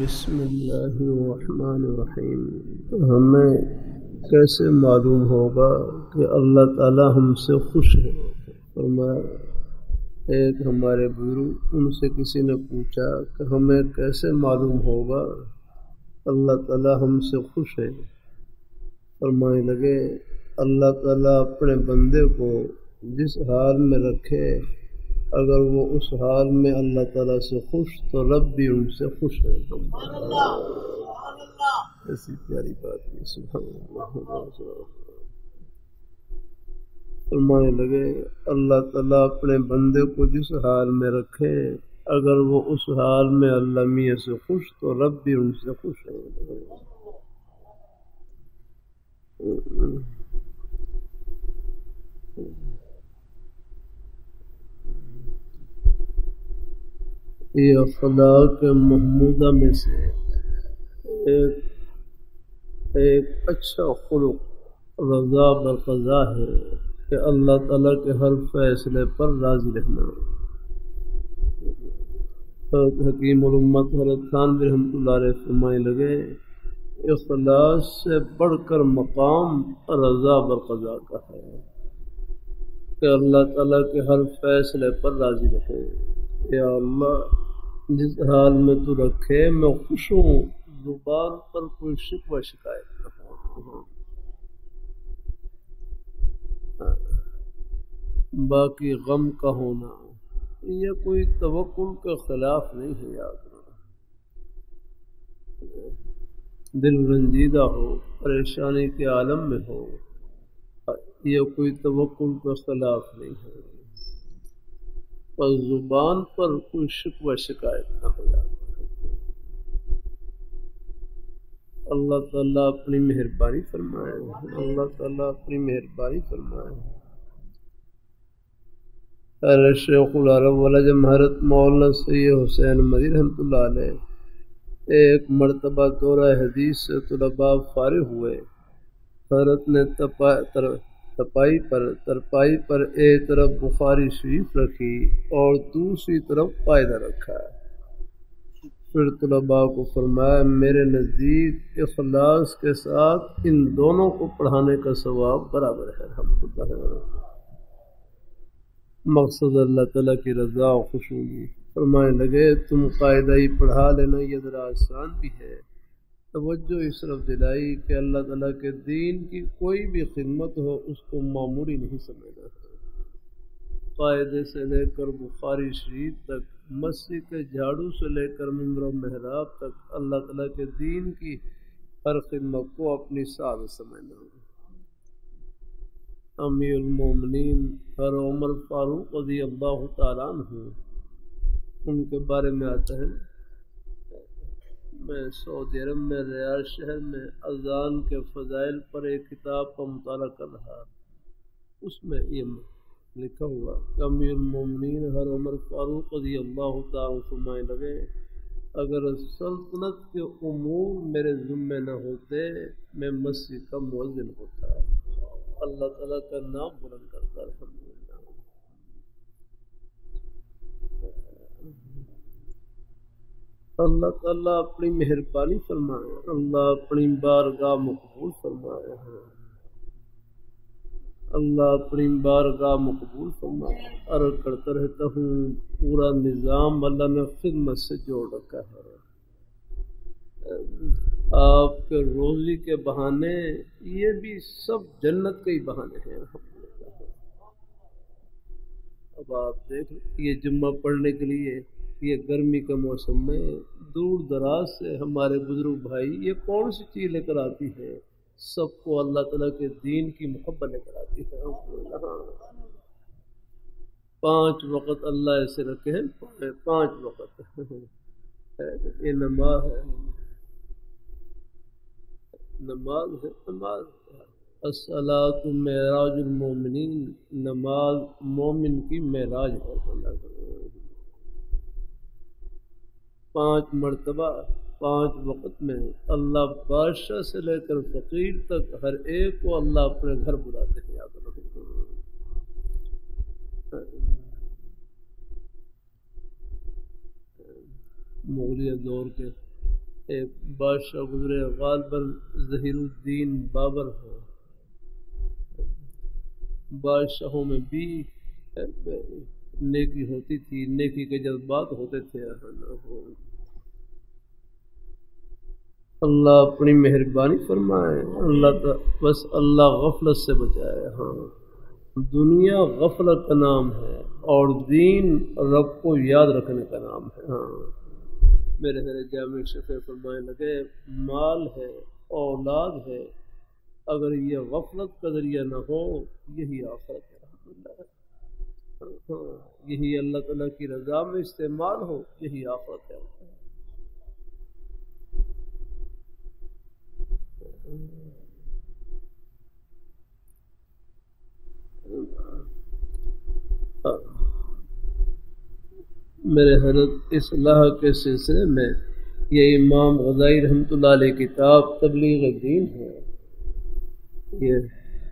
بسم اللہ الرحمن الرحیم۔ ہمیں کیسے معلوم ہوگا کہ اللہ تعالی ہم سے خوش ہے؟ فرمایا ایک ہمارے بزرگ ان سے کسی نے پوچھا کہ ہمیں کیسے معلوم ہوگا اللہ تعالی ہم سے خوش ہے؟ فرمانے لگے اللہ تعالی اپنے بندے کو جس حال میں رکھے اگر وہ اس حال میں اللہ تعالیٰ سے خوش تو رب بھی ان سے خوش ہے۔ ایسی پیاری بات ہے، سبحان اللہ۔ فرمانے لگے اللہ تعالیٰ اپنے بندے کو جس حال میں رکھے اگر وہ اس حال میں اللہ میاں سے خوش تو رب بھی ان سے خوش ہے۔ یہ اخلاق محمودہ میں سے ایک اچھا خلق رضا بالقضا ہے کہ اللہ تعالیٰ کے ہر فیصلے پر راضی رہنا۔ حضرت حکیم الامت حضرت تھانوی رحمۃ اللہ علیہ فرمانے لگے اخلاص سے بڑھ کر مقام رضا بالقضا کا ہے کہ اللہ تعالیٰ کے ہر فیصلے پر راضی رہے۔ یا اللہ جس حال میں تو رکھے میں خوش ہوں، زبان پر کوئی شکوہ شکایت نہ ہو، باقی غم کا ہونا یہ کوئی توکل کے خلاف نہیں ہے۔ یاد رکھنا دل رنجیدہ ہو، پریشانی کے عالم میں ہو، یہ کوئی توکل کے خلاف نہیں ہے، پر زبان پر کوئی شکوہ شکایت نہ ہو۔ اللہ تعالیٰ اپنی مہربانی فرمائے، اللہ تعالیٰ اپنی مہربانی فرمائے۔ حضرت شیخ العرب والعجم حضرت مولانا سید حسین مدنی رحمۃ اللہ علیہ ایک مرتبہ دورہ حدیث سے طلباء فارغ ہوئے۔ حضرت نے ترپائی پر ایک طرف بخاری شریف رکھی اور دوسری طرف قاعدہ رکھا۔ پھر طلباء کو فرمایا میرے نزدیک اخلاص کے ساتھ ان دونوں کو پڑھانے کا ثواب برابر ہے۔ الحمدللہ مقصد اللہ تعالیٰ کی رضا و خوشنودی۔ فرمانے لگے تم قاعدہ ہی پڑھا لینا، یہ ذرا آسان بھی ہے۔ توجہ اس طرف دلائی کہ اللہ تعالیٰ کے دین کی کوئی بھی خدمت ہو اس کو معمولی نہیں سمجھنا۔ قاعدے سے لے کر بخاری شریف تک، مسجد کے جھاڑو سے لے کر ممبر و محراب تک اللہ تعالیٰ کے دین کی ہر خدمت کو اپنی سعادت سمجھنا۔ امیر المومنین حضرت عمر فاروق رضی اللہ تعالیٰ عنہ ان کے بارے میں آتا ہے، میں سعودی عرب میں ریاض شہر میں اذان کے فضائل پر ایک کتاب کا مطالعہ کر رہا، اس میں یہ لکھا ہوا کہ امیر المومنین حضرت عمر فاروق رضی اللہ تعالیٰ فرمانے لگے اگر سلطنت کے امور میرے ذمے نہ ہوتے میں مسجد کا مؤذن ہوتا۔ اللہ تعالیٰ کا نام بلند کرتا۔ الحمدللہ اللہ تعالیٰ اپنی مہربانی فرمائے، اللہ اپنی بارگاہ مقبول فرمائے، اللہ اپنی بارگاہ مقبول فرمائے۔ عرض کرتا رہتا ہوں پورا نظام اللہ نے خدمت سے جوڑ رکھا ہے۔ آپ کے روزی کے بہانے یہ بھی سب جنت کے ہی بہانے ہیں۔ اب آپ دیکھ یہ جمعہ پڑھنے کے لیے یہ گرمی کے موسم میں دور دراز سے ہمارے بزرگ بھائی یہ کون سی چیز لے کر آتی ہے؟ سب کو اللہ تعالیٰ کے دین کی محبت لے کر آتی ہے۔ 5 وقت اللہ ایسے رکھے ہیں، 5 وقت یہ نماز ہے، نماز ہے، نماز الصلاۃ معراج المومنین، نماز مومن کی معراج ہے۔ 5 مرتبہ 5 وقت میں اللہ بادشاہ سے لے کر فقیر تک ہر ایک کو اللہ اپنے گھر بلاتے ہیں۔ یاد رکھو مغلیہ دور کے ایک بادشاہ گزرے غالباً ظہیر الدین بابر ہیں، بادشاہوں میں بھی نیکی ہوتی تھی، نیکی کے جذبات ہوتے تھے۔ اللہ اپنی مہربانی فرمائے، بس اللہ غفلت سے بچائے۔ ہاں، دنیا غفلت کا نام ہے اور دین رب کو یاد رکھنے کا نام ہے۔ ہاں، میرے جامع شفیع فرمائے لگے مال ہے، اولاد ہے، اگر یہ غفلت کا ذریعہ نہ ہو یہی آخرت ہے۔ ہاں، یہی اللہ تعالیٰ کی رضا میں استعمال ہو یہی آخرت ہے۔ میرے حضرت اصلاح کے سلسلے میں یہ امام غزالی رحمۃ اللہ علیہ کتاب تبلیغ دین ہے،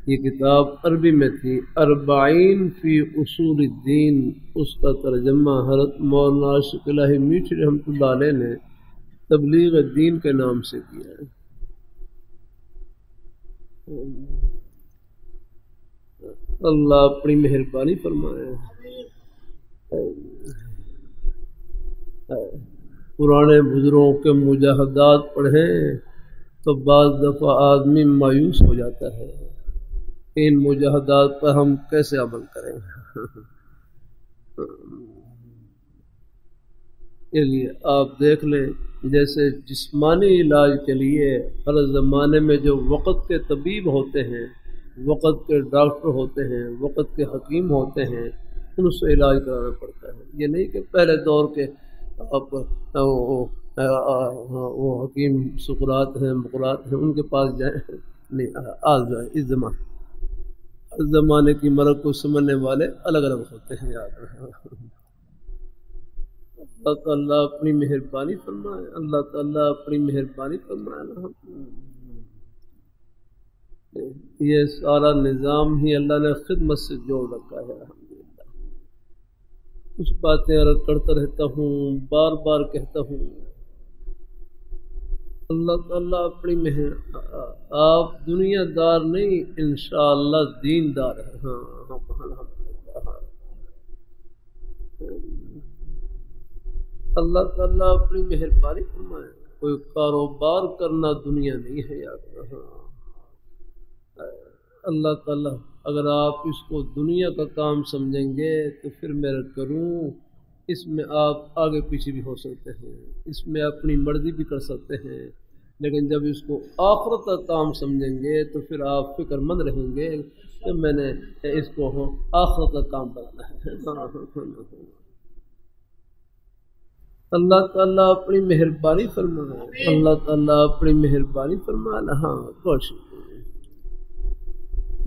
یہ کتاب عربی میں تھی، 40 فی اصول الدین، اس کا ترجمہ حضرت مولانا عاشق الہی میٹھی رحمۃ اللہ علیہ نے تبلیغ دین کے نام سے کیا ہے۔ اللہ اپنی مہربانی فرمائے۔ پرانے بزرگوں کے مجاہدات پڑھیں تو بعض دفعہ آدمی مایوس ہو جاتا ہے، ان مجاہدات پر ہم کیسے عمل کریں؟ اس لیے آپ دیکھ لیں، جیسے جسمانی علاج کے لیے ہر زمانے میں جو وقت کے طبیب ہوتے ہیں، وقت کے ڈاکٹر ہوتے ہیں، وقت کے حکیم ہوتے ہیں، ان سے علاج کرانا پڑتا ہے۔ یہ نہیں کہ پہلے دور کے وہ حکیم سقراط ہیں، مقراط ہیں، ان کے پاس جائیں، نہیں، آج جائیں۔ اس زمانے کی مرض کو سمجھنے والے الگ الگ ہوتے ہیں، یاد رہا۔ اللہ تعالیٰ اپنی مہربانی فرمائے، اللہ تعالیٰ اپنی مہربانی فرمائے۔ یہ سارا نظام ہی اللہ نے خدمت سے جوڑ رکھا ہے۔ الحمدللہ کچھ باتیں عرض کرتا رہتا ہوں، بار بار کہتا ہوں، اللہ تعالیٰ اپنی آپ دنیا دار نہیں، انشاءاللہ دین دار ہے۔ ہاں، اللہ تعالیٰ اپنی مہربانی فرمائے۔ کوئی کاروبار کرنا دنیا نہیں ہے، یاد رہا۔ اللہ تعالیٰ اگر آپ اس کو دنیا کا کام سمجھیں گے تو پھر میں کروں، اس میں آپ آگے پیچھے بھی ہو سکتے ہیں، اس میں اپنی مرضی بھی کر سکتے ہیں، لیکن جب اس کو آخرت کا کام سمجھیں گے تو پھر آپ فکر مند رہیں گے کہ میں نے اس کو آخرت کا کام بنانا ہے۔ اللہ تعالیٰ اپنی مہربانی فرمائے، اللہ تعالیٰ اپنی مہربانی فرمائے۔ ہاں، کوشش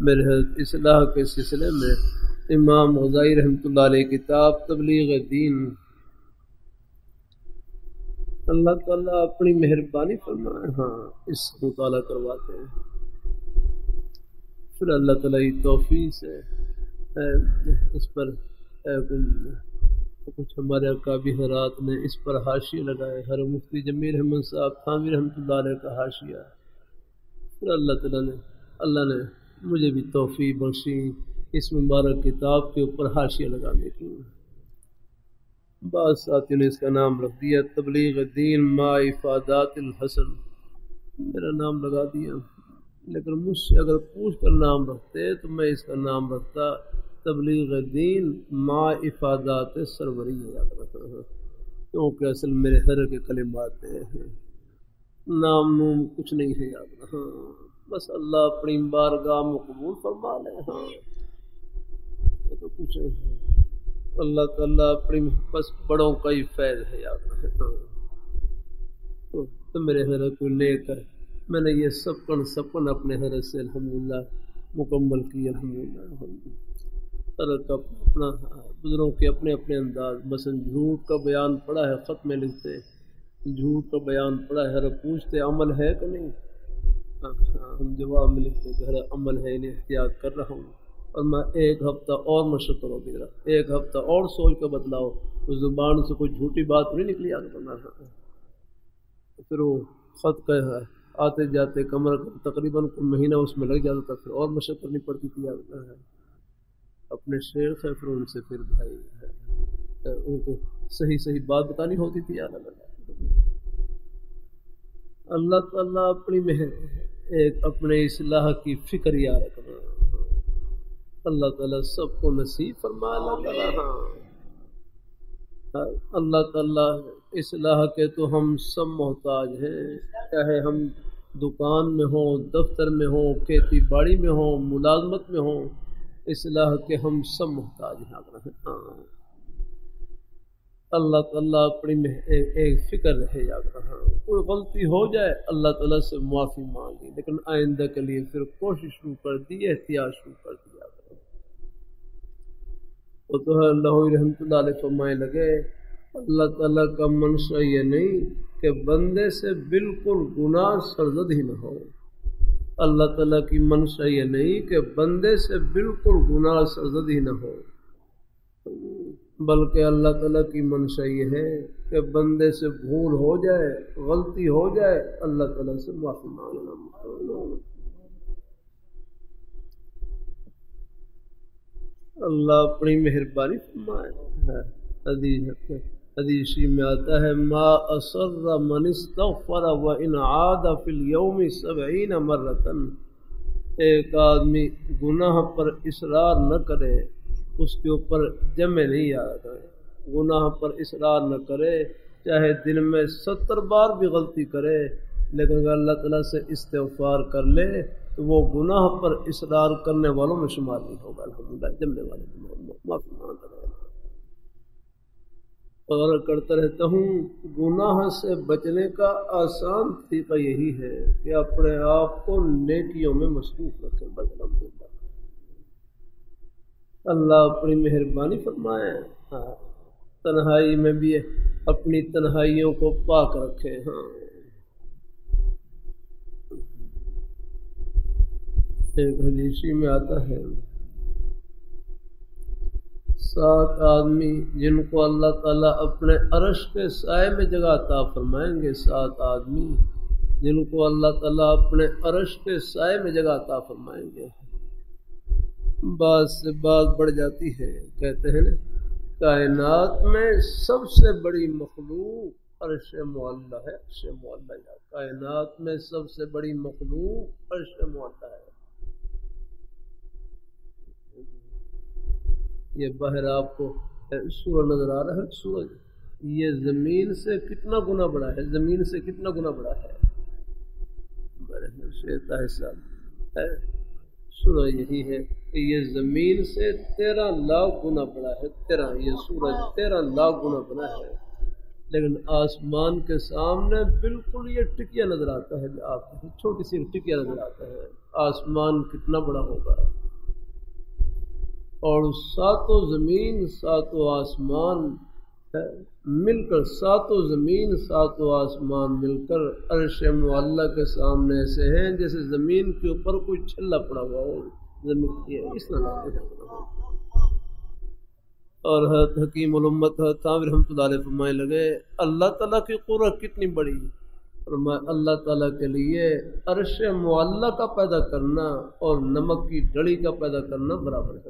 میرے اصلاح کے سلسلے میں امام غزالی رحمۃ اللہ علیہ کتاب تبلیغ دین، اللہ تعالیٰ اپنی مہربانی فرمائے۔ ہاں، اس مطالعہ کرواتے ہیں، پھر اللہ تعالیٰ کی توفیق سے اس پر کچھ ہمارے اکابر حضرات نے اس پر حاشیے لگائے، ہر مفتی جمیل احمد صاحب تھانوی رحمۃ اللہ علیہ کا حاشیہ، پھر اللہ نے مجھے بھی توفیق بخشی اس مبارک کتاب کے اوپر حاشیہ لگانے کی۔ بعض ساتھیوں نے اس کا نام رکھ دیا تبلیغ دین ما افادات الحسن، میرا نام لگا دیا، لیکن مجھ سے اگر پوچھ کر نام رکھتے تو میں اس کا نام رکھتا تبلیغ دین ما افادات سروری، یاد رکھا، کیونکہ اصل میرے ہر کے کلمات ہیں، نام نوم کچھ نہیں ہے، یاد رکھا، بس اللہ اپنی بارگاہ میں قبول فرما لے۔ ہاں، تو کچھ اللہ تعالیٰ اپنی بس بڑوں کا ہی فیض ہے، یاد رکھے۔ تو میرے حضرت کو لے کر میں نے یہ سب کن اپنے حضرت سے الحمدللہ مکمل کی، الحمدللہ۔ حضرت اپنا بزرگوں کے اپنے اپنے انداز، مثلا جھوٹ کا بیان پڑا ہے، خط میں لکھتے جھوٹ کا بیان پڑا ہے، حضرت پوچھتے عمل ہے کہ نہیں، ہم جواب میں لکھتے کہ ہر عمل ہے، انہیں احتیاط کر رہا ہوں، اور میں ایک ہفتہ اور مشق کرو گی، ایک ہفتہ اور سوچ کر بتلاؤ، اس زبان سے کوئی جھوٹی بات نہیں نکلی، یاد کرنا۔ پھر وہ خط کا آتے جاتے کمر تقریباً کوئی مہینہ اس میں لگ جاتا تھا، پھر اور مشق کرنی پڑتی تھی اپنے شیخ ہے، پھر ان سے پھر بھائی ان کو صحیح بات بتانی ہوتی تھی. اللہ تعالیٰ اپنی ایک اپنے اصلاح کی فکر یا رکھنا، اللہ تعالیٰ سب کو نصیب فرمائے. اللہ تعالیٰ اصلاح کے تو ہم سب محتاج ہیں، چاہے ہم دکان میں ہوں، دفتر میں ہوں، کھیتی باڑی میں ہوں، ملازمت میں ہوں، اصلاح کے ہم سب محتاج ہیں. اللہ تعالیٰ اپنی ایک فکر رہے یاد رہا، کوئی غلطی ہو جائے اللہ تعالیٰ سے معافی مانگی، لیکن آئندہ کے لیے پھر کوشش شروع کر دی، احتیاط شروع کر دیا. وہ تو ہے اللہ رحمۃ اللہ علیہ فرمائے لگے اللہ تعالیٰ کا منشا یہ نہیں کہ بندے سے بالکل گناہ سرزد ہی نہ ہو. اللہ تعالیٰ کی منشا یہ نہیں کہ بندے سے بالکل گناہ سرزد ہی نہ ہو، بلکہ اللہ تعالیٰ کی منشا یہ ہے کہ بندے سے بھول ہو جائے، غلطی ہو جائے، اللہ تعالیٰ سے معافی مانگنا. اللہ اپنی مہربانی فرمائے. حدیث میں آتا ہے ما اصر من استغفر وان عاد فی اليوم 70 مرۃ. ایک آدمی گناہ پر اصرار نہ کرے، اس کے اوپر جمع نہیں آتا ہے، گناہ پر اصرار نہ کرے، چاہے دن میں 70 بار بھی غلطی کرے، لیکن اگر اللہ تعالیٰ سے استغفار کر لے تو وہ گناہ پر اصرار کرنے والوں میں شمار نہیں ہوگا. الحمدللہ جمنے والے معافی مانگتا رہے. اور کرتا رہتا ہوں گناہ سے بچنے کا آسان طریقہ یہی ہے کہ اپنے آپ کو نیکیوں میں مصروف رکھیں. بس الحمدللہ اللہ اپنی مہربانی فرمائے. تنہائی میں بھی اپنی تنہائیوں کو پاک رکھے. ایک حدیث میں آتا ہے 7 آدمی جن کو اللہ تعالیٰ اپنے عرش کے سائے میں جگہ عطا فرمائیں گے. 7 آدمی جن کو اللہ تعالیٰ اپنے عرش کے سائے میں جگہ عطا فرمائیں گے. بعض سے بات بڑھ جاتی ہے، کہتے ہیں نا کائنات میں سب سے بڑی مخلوق عرش معلیٰ ہے. عرش معلیٰ کائنات میں سب سے بڑی مخلوق عرش معلیٰ ہے. یہ باہر آپ کو سورج نظر آ رہا ہے، سورج یہ زمین سے کتنا گنا بڑا ہے، زمین سے کتنا گنا بڑا ہے. سورج یہی ہے کہ یہ زمین سے 13 لاکھ گنا بڑا ہے. یہ سورج 13 لاکھ گنا بڑا ہے، لیکن آسمان کے سامنے بالکل یہ ٹکیا نظر آتا ہے. آپ چھوٹی سی ٹکیا نظر آتا ہے، آسمان کتنا بڑا ہوگا. اور 7 زمین 7 آسمان مل کر، 7 زمین 7 آسمان مل کر عرش معلیٰ کے سامنے ایسے ہیں جیسے زمین کے اوپر کوئی چھلا پڑا ہوا ہو. زمین اس طرح. اور حضرت حکیم الامت تھانوی رحمۃ اللہ علیہ فرمائے لگے اللہ تعالیٰ کی قدرت کتنی بڑی. فرمایا اللہ تعالیٰ کے لیے عرش معلیٰ کا پیدا کرنا اور نمک کی ڈڑی کا پیدا کرنا برابر ہے.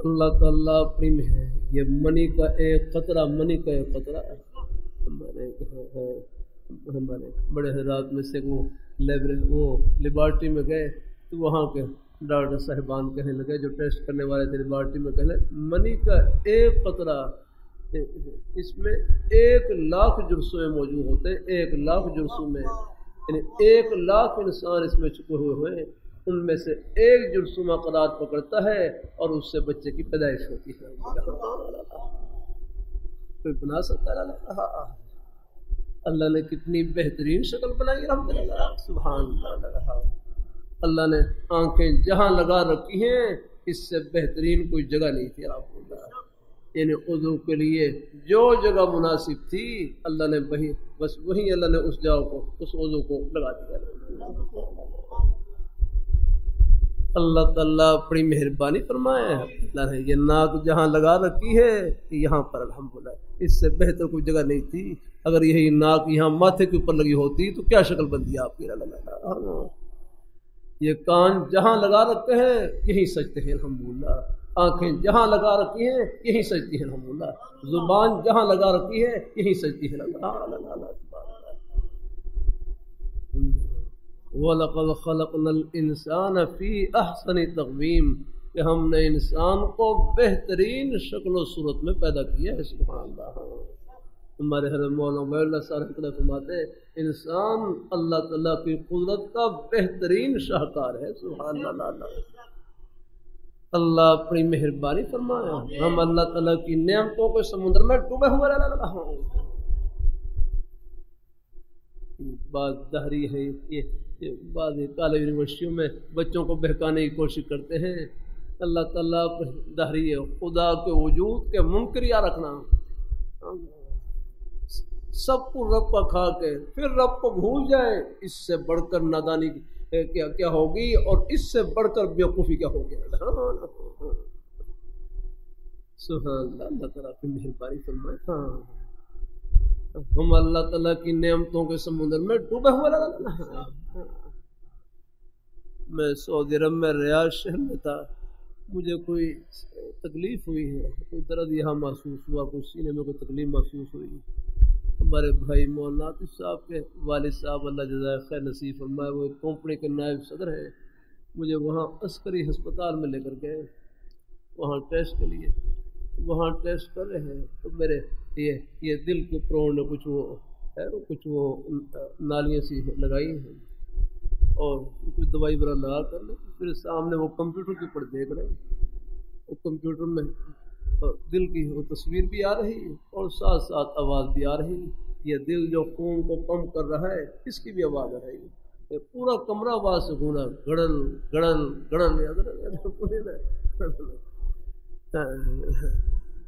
اللہ تعالیٰ اپنی میں ہے. یہ منی کا ایک قطرہ ہمارے بڑے حضرات میں سے وہ لیبارٹری میں گئے تو وہاں کے ڈاکٹر صاحبان کہنے لگے جو ٹیسٹ کرنے والے تھے لیبارٹری میں، کہنے منی کا ایک قطرہ اس میں 1,00,000 جرثومے موجود ہوتے ہیں. 1,00,000 جرثومے یعنی 1,00,000 انسان اس میں چھپے ہوئے ہیں، ان میں سے ایک جرثومہ قرار پکڑتا ہے اور اس سے بچے کی پیدائش ہوتی ہے. کوئی بنا سکتا ہے اللہ نے کتنی بہترین شکل بنائی. الحمدللہ سبحان اللہ. اللہ نے آنکھیں جہاں لگا رکھی ہیں اس سے بہترین کوئی جگہ نہیں تھی. آپ کو یعنی عضو کے لیے جو جگہ مناسب تھی اللہ نے بس وہی اللہ نے اس جگہ کو، اس عضو کو لگا دیا. اللہ تعالیٰ اپنی مہربانی فرمائے، اللہ نے یہ ناک جہاں لگا رکھی ہے یہاں پر الحمدللہ اس سے بہتر کوئی جگہ نہیں تھی۔ اگر یہی ناک یہاں ماتھے کے اوپر لگی ہوتی تو کیا شکل بنتی آپ کی۔ یہ کان جہاں لگا رکھتے ہیں یہی سجتے ہیں الحمدللہ، آنکھیں جہاں لگا رکھی ہیں یہی سجتی ہیں الحمدللہ، زبان جہاں لگا رکھی ہے یہی سجتی ہے۔ وَلَقَدْ خَلَقْنَا الْإِنسَانَ فِي أَحْسَنِ تَقْوِيمٍ، کہ ہم نے انسان کو بہترین شکل و صورت میں پیدا کیا ہے۔ سبحان اللہ۔ ہمارے حضرت مولانا اللہ صاحب فرماتے ہیں انسان اللہ تعالیٰ کی قدرت کا بہترین شاہکار ہے۔ سبحان اللہ۔ اللہ اپنی مہربانی فرمایا، ہم اللہ تعالیٰ کی نعمتوں کے سمندر میں ڈوبے ہوئے رہنا۔ بات دہری ہے، یہ بعض کالج یونیورسٹیوں میں بچوں کو بہکانے کی کوشش کرتے ہیں۔ اللہ تعالیٰ دہری ہے، خدا کے وجود کے منکر یا رکھنا، سب کو رب کا کھا کے پھر رب کو بھول جائے، اس سے بڑھ کر نادانی کیا ہوگی اور اس سے بڑھ کر بیوقوفی کیا ہوگی۔ سبحان اللہ، اللہ تعالیٰ کی مہربانی فرمائے۔ ہم اللہ تعالیٰ کی نعمتوں کے سمندر میں ڈوبے ہوئے رہنا۔ میں سعودی عرب میں ریاض شہر میں تھا، مجھے کوئی تکلیف ہوئی ہے، کوئی درد یہاں محسوس ہوا، کوئی سینے میں کوئی تکلیف محسوس ہوئی۔ ہمارے بھائی مولانا عاطف صاحب کے والد صاحب اللہ جزائے خیر نصیب فرمائے، وہ ایک کمپنی کے نائب صدر ہیں، مجھے وہاں عسکری ہسپتال میں لے کر گئے، وہاں ٹیسٹ کے لیے، وہاں ٹیسٹ کر رہے ہیں تو میرے یہ دل کے پروڑ نے کچھ وہ نالیاں سی لگائی ہیں اور کچھ دوائی وغیرہ لگا کر لیں، پھر سامنے وہ کمپیوٹر کے اوپر دیکھ رہے ہیں، وہ کمپیوٹر میں دل کی وہ تصویر بھی آ رہی ہے اور ساتھ ساتھ آواز بھی آ رہی ہے، یہ دل جو خون کو پمپ کر رہا ہے اس کی بھی آواز آ رہی ہے، پورا کمرہ آواز سے گونجا، گڑن گڑن گڑن۔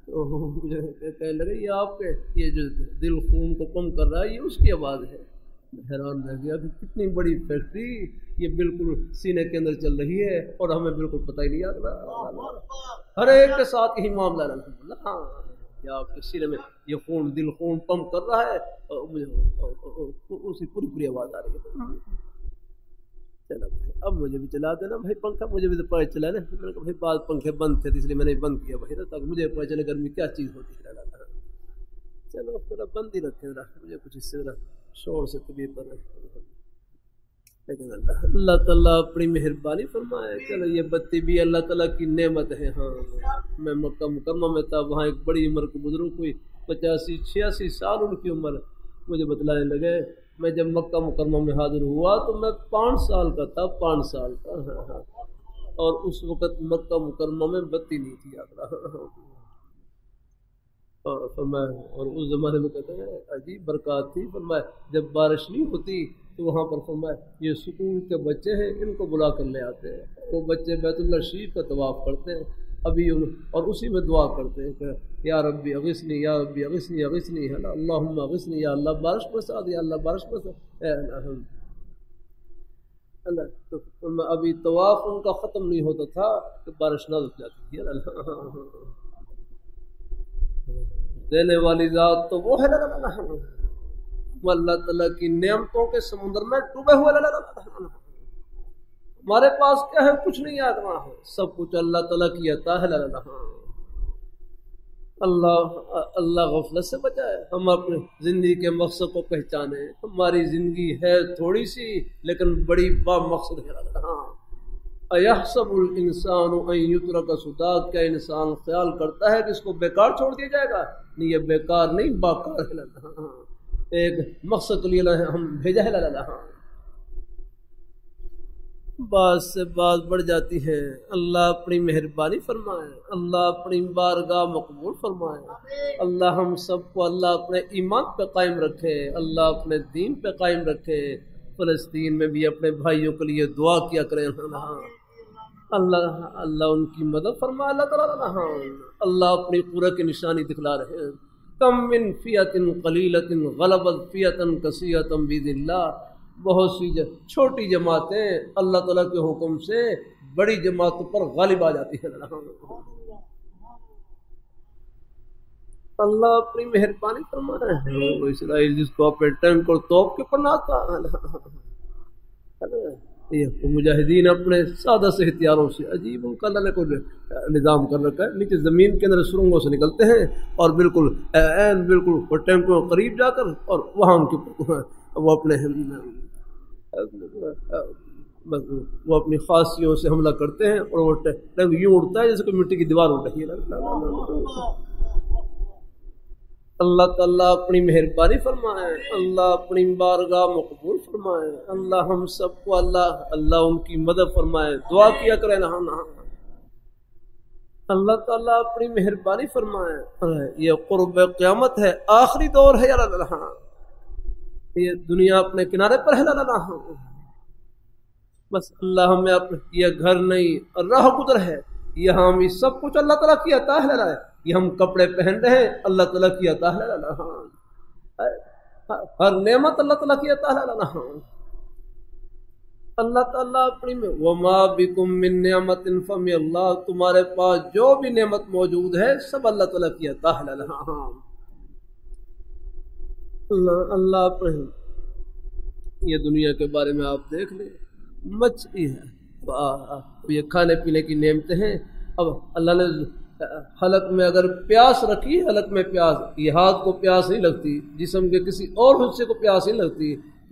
تو مجھے کہنے لگے یہ آپ کے یہ جو دل خون کو پمپ کر رہا ہے یہ اس کی آواز ہے۔ حیران رہ گیا کہ کتنی بڑی فیکٹری یہ بالکل سینے کے اندر چل رہی ہے اور ہمیں بالکل پتہ ہی نہیں آ رہا، ہر ایک کے ساتھ یہی معاملہ ہے الحمدللہ۔ ہاں کہ آپ کے سینے میں یہ خون دل خون پمپ کر رہا ہے اور مجھے اسی پوری آواز آ رہی ہے۔ چلو بھائی اب مجھے بھی چلا دینا بھائی پنکھا، مجھے بھی تو پتہ چلا نا، میں نے کہا بھائی بعض پنکھے بند تھے اس لیے میں نے بند کیا بھائی تاکہ مجھے پتہ چلے گرمی کیا چیز ہوتی ہے۔ چلو ذرا بند ہی رکھیں، ذرا مجھے کچھ اس سے ذرا شور سے طبیعت پر لیکن اللہ تعالیٰ اپنی مہربانی فرمائے۔ چلو یہ بتی بھی اللہ تعالیٰ کی نعمت ہے۔ ہاں میں مکہ مکرمہ میں تھا، وہاں ایک بڑی عمر کے بزرگ کوئی 85-86 سال ان کی عمر، مجھے بتلانے لگے میں جب مکہ مکرمہ میں حاضر ہوا تو میں 5 سال کا تھا، 5 سال کا، ہاں اور اس وقت مکہ مکرمہ میں بتی نہیں تھی یاد رہا۔ فرمایا اور اس زمانے میں کہتے ہیں عجیب برکات تھی، فرمایا جب بارش نہیں ہوتی تو وہاں پر فرمایا یہ سکول کے بچے ہیں ان کو بلا کر لے آتے ہیں، وہ بچے بیت اللہ شریف کا طواف کرتے ہیں ابھی اور اسی میں دعا کرتے ہیں کہ یا ربی اغثنی یا ربی اغثنی اغثنی ہے نا، اللہم اغثنی، یا اللہ بارش برسا دے، یا اللہ بارش برسا اللہ۔ تو ابھی طواف ان کا ختم نہیں ہوتا تھا کہ بارش نازل ہو جاتی تھی۔ دینے والی ذات تو وہ ہے اللہ تعالیٰ کی نعمتوں کے سمندر میں ڈوبے ہوئے۔ ہمارے پاس کیا ہے؟ کچھ نہیں آدما ہے، سب کچھ اللہ تعالیٰ کی عطا ہے۔ اللہ غفلت سے بچائے، ہم اپنی زندگی کے مقصد کو پہچانے۔ ہماری زندگی ہے تھوڑی سی لیکن بڑی با مقصد ہے۔ اَيَحْسَبُ الْإِنسَانُ أَن يُتْرَكَ سُدًى، کیا انسان خیال کرتا ہے کہ اس کو بیکار چھوڑ دیا جائے گا؟ نہیں، یہ بیکار نہیں، باکار ہے۔ ایک مقصد کے لیے ہم بھیجا ہے۔ بعض سے بات بڑھ جاتی ہے، اللہ اپنی مہربانی فرمائے، اللہ اپنی بارگاہ مقبول فرمائے، اللہ ہم سب کو اللہ اپنے ایمان پہ قائم رکھے، اللہ اپنے دین پہ قائم رکھے۔ فلسطین میں بھی اپنے بھائیوں کے لیے دعا کیا کریں، اللہ ان کی مدد فرمائے۔ اللہ تعالیٰ اللہ اپنی قدرت کی نشانی دکھلا رہے ہیں۔ کم من فئۃ قلیلۃ غلبت فئۃ کثیرۃ باذن اللہ، بہت سی چھوٹی جماعتیں اللہ تعالیٰ کے حکم سے بڑی جماعتوں پر غالب آ جاتی ہیں. اللہ اپنی مہربانی فرما رہے ہیں. اسرائیل جس کو اپنے ٹینک اور توپ کے اوپر ناتا مجاہدین اپنے سادہ سے ہتھیاروں سے عجیب ان کا اللہ نے کوئی نظام کر رکھا ہے. نیچے زمین کے اندر سرنگوں سے نکلتے ہیں اور بالکل ٹینکوں کے قریب جا کر اور وہاں ان کے وہ اپنی خاصیوں سے حملہ کرتے ہیں اور وہ ٹینک یوں اڑتا ہے جیسے کوئی مٹی کی دیوار اڑ رہی ہے. اللہ تعالیٰ اپنی مہربانی فرمائے. اللہ اپنی بارگاہ مقبول فرمائے. اللہ ہم سب کو اللہ ان کی مدد فرمائے. دعا کیا کریں نہ اللہ تعالیٰ اپنی مہربانی فرمائے. یہ قرب قیامت ہے, آخری دور ہے یا اللہ. یہ دنیا اپنے کنارے پر ہے اللہ. بس اللہ ہمیں یہ گھر نہیں راہ گزر ہے, یہاں بھی سب کچھ اللہ تعالیٰ کی عطا ہے. یہ ہم کپڑے پہن رہے ہیں اللہ تعالیٰ کی عطا ہے. ہر نعمت اللہ تعالیٰ کی عطا ہے. اللہ تعالیٰ اپنی وما بکم من نعمت فمن اللہ, تمہارے پاس جو بھی نعمت موجود ہے سب اللہ تعالیٰ کی عطا ہے. اللہ اپنے یہ دنیا کے بارے میں آپ دیکھ لیں, مچھلی ہے, یہ کھانے پینے کی نعمتیں ہیں. اب اللہ نے حلق میں اگر پیاس رکھی, حلق میں پیاس, یہ ہاتھ کو پیاس نہیں لگتی, جسم کے کسی اور حصے کو پیاس نہیں لگتی,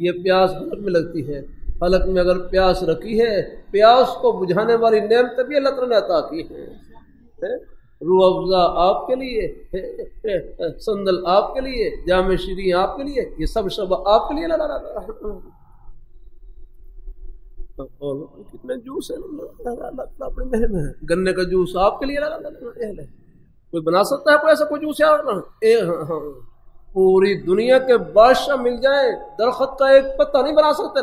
یہ پیاس حلق میں لگتی ہے. حلق میں اگر پیاس رکھی ہے, پیاس کو بجھانے والی نعمت بھی اللہ تعالیٰ نے عطا کی ہے. روح افزا آپ کے لیے, سندل آپ کے لیے, جام شیریں آپ کے لیے, یہ سب آپ کے لیے. اور کتنے جوس ہے اپنے محل میں, گنے کا جوس آپ کے لیے. کوئی بنا سکتا ہے کوئی ایسا کوئی جوس؟ پوری دنیا کے بادشاہ مل جائیں, درخت کا ایک پتا نہیں بنا سکتے.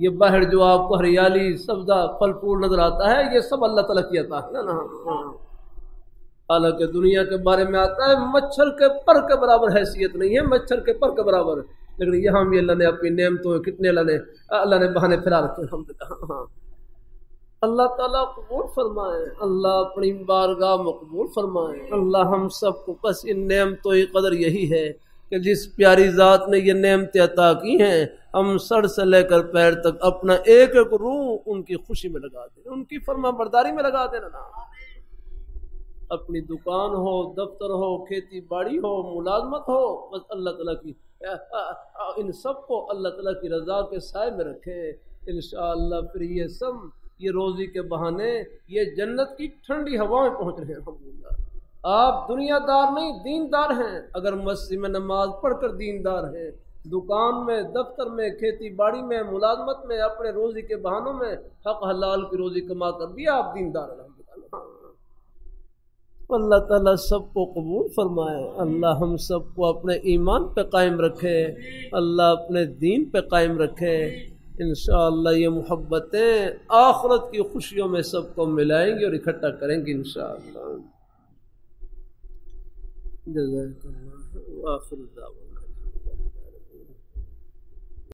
یہ باہر جو آپ کو ہریالی سبزہ پھل پھول نظر آتا ہے, یہ سب اللہ تعالیٰ کی عطا ہے. حالانکہ دنیا کے بارے میں آتا ہے مچھر کے پر کے برابر حیثیت نہیں ہے, مچھر کے پر کے برابر, لیکن یہاں بھی اللہ نے اپنی نعمتوں کتنے اللہ نے بہانے پھیلا رکھے. الحمدللہ. اللہ تعالیٰ قبول فرمائے. اللہ اپنی بارگاہ مقبول فرمائے. اللہ ہم سب کو بس ان نعمتوں کی قدر یہی ہے کہ جس پیاری ذات نے یہ نعمتیں عطا کی ہیں, ہم سر سے لے کر پیر تک اپنا ایک ایک روح ان کی خوشی میں لگا دیں, ان کی فرما برداری میں لگا دیں. اپنی دکان ہو, دفتر ہو, کھیتی باڑی ہو, ملازمت ہو, بس اللہ تعالیٰ کی ان سب کو اللہ تعالیٰ کی رضا کے سائے میں رکھے. انشاءاللہ پھر یہ سب یہ روزی کے بہانے یہ جنت کی ٹھنڈی ہوائیں پہنچ رہے ہیں. الحمدللہ. آپ دنیا دار نہیں دیندار ہیں. اگر مسجد میں نماز پڑھ کر دیندار ہیں, دکان میں, دفتر میں, کھیتی باڑی میں, ملازمت میں, اپنے روزی کے بہانوں میں حق حلال کی روزی کما کر بھی آپ دیندار ہیں. اللہ تعالیٰ سب کو قبول فرمائے. اللہ ہم سب کو اپنے ایمان پہ قائم رکھے, اللہ اپنے دین پہ قائم رکھے. انشاءاللہ یہ محبتیں آخرت کی خوشیوں میں سب کو ملائیں گی اور اکٹھا کریں گی انشاءاللہ. جزاک اللہ. آخر دعوانا